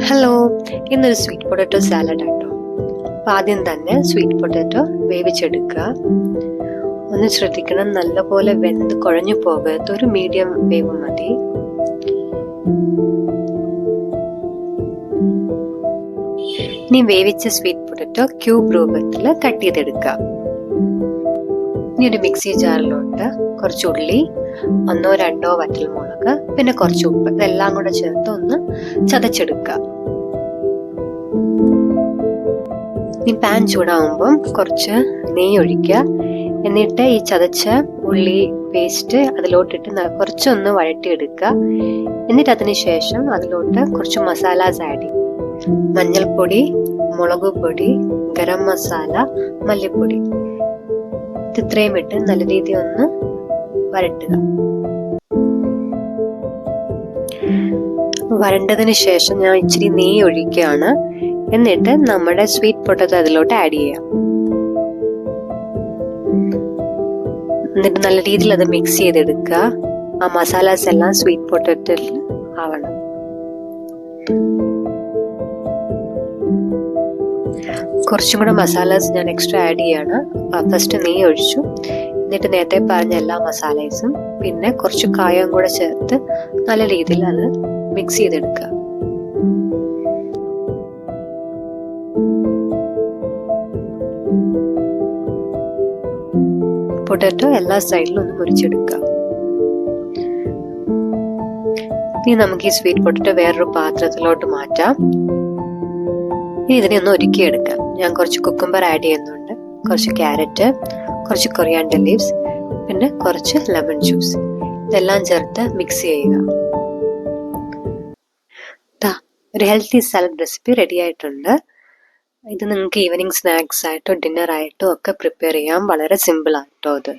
Hello, ഇന്നൊരു sweet potato salad ആട്ടോ. അപ്പം ആദ്യം തന്നെ സ്വീറ്റ് പൊട്ടാറ്റോ വേവിച്ചെടുക്കുക. ഒന്ന് ശ്രദ്ധിക്കണം, നല്ലപോലെ വെന്ത് കുഴഞ്ഞു പോകരുത്, ഒരു മീഡിയം വേവ് മതി. ഇനി വേവിച്ച സ്വീറ്റ് പൊട്ടാറ്റോ ക്യൂബ് രൂപത്തിൽ കട്ട് ചെയ്തെടുക്കുക. ഇനി ഒരു മിക്സി ജാറിലോട്ട് കുറച്ച് ഉള്ളി, 1-2 വറ്റൽമുളക്, പിന്നെ കുറച്ച് ഉപ്പ്, ഇതെല്ലാം കൂടെ ചേർത്ത് ഒന്ന് ചതച്ചെടുക്കുക. ഈ പാൻ ചൂടാവുമ്പം കുറച്ച് നെയ്യ് ഒഴിക്കുക. എന്നിട്ട് ഈ ചതച്ച ഉള്ളി പേസ്റ്റ് അതിലോട്ടിട്ട് കുറച്ചൊന്ന് വഴറ്റിയെടുക്കുക. എന്നിട്ട് അതിന് ശേഷം അതിലോട്ട് കുറച്ച് മസാലാസ് ആഡ് ചെയ്യും. മഞ്ഞൾപ്പൊടി, മുളക് പൊടി, ഗരം മസാല, മല്ലിപ്പൊടി, ഇത്രയും ഇട്ട് നല്ല രീതിയിൽ ഒന്ന് വരട്ടുക. വരണ്ടതിന് ശേഷം ഞാൻ ഇച്ചിരി നെയ്യ് ഒഴിക്കുകയാണ്. എന്നിട്ട് നമ്മുടെ സ്വീറ്റ് പൊട്ടാറ്റോ അതിലോട്ട് ആഡ് ചെയ്യാം. എന്നിട്ട് നല്ല രീതിയിൽ അത് മിക്സ് ചെയ്തെടുക്കുക. ആ മസാലാസ് എല്ലാം സ്വീറ്റ് പൊട്ടാറ്റോയിൽ ആവണം. കുറച്ചും കൂടെ മസാലാസ് ഞാൻ എക്സ്ട്രാ ആഡ് ചെയ്യാണ്. ഫസ്റ്റ് നെയ്യ് ഒഴിച്ചു, എന്നിട്ട് നേരത്തെ പറഞ്ഞ എല്ലാ മസാലയും പിന്നെ കുറച്ച് കായം കൂടെ ചേർത്ത് നല്ല രീതിയിൽ അത് മിക്സ് ചെയ്തെടുക്കുക. പൊട്ടാറ്റോ എല്ലാ സൈഡിലും ഒന്ന് മുറിച്ചെടുക്കുക. ഇനി നമുക്ക് ഈ സ്വീറ്റ് പൊട്ടാറ്റോ വേറൊരു പാത്രത്തിലോട്ട് മാറ്റാം. ഇനി ഇതിനെ ഒന്ന് ഒരുക്കിയെടുക്കാം. ഞാൻ കുറച്ച് കുക്കുംബർ ആഡ് ചെയ്യുന്നുണ്ട്, കുറച്ച് ക്യാരറ്റ്, കുറച്ച് കൊറിയാൻഡർ ലീവ്സ്, പിന്നെ കുറച്ച് ലെമൺ ജ്യൂസ്, ഇതെല്ലാം ചേർത്ത് മിക്സ് ചെയ്യുക. ഒരു ഹെൽത്തി സാലഡ് റെസിപ്പി റെഡി ആയിട്ടുണ്ട്. ഇത് നിങ്ങൾക്ക് ഈവനിങ് സ്നാക്സ് ആയിട്ടോ ഡിന്നർ ആയിട്ടോ ഒക്കെ പ്രിപ്പയർ ചെയ്യാം. വളരെ സിമ്പിൾ ആയിട്ടോ അത്.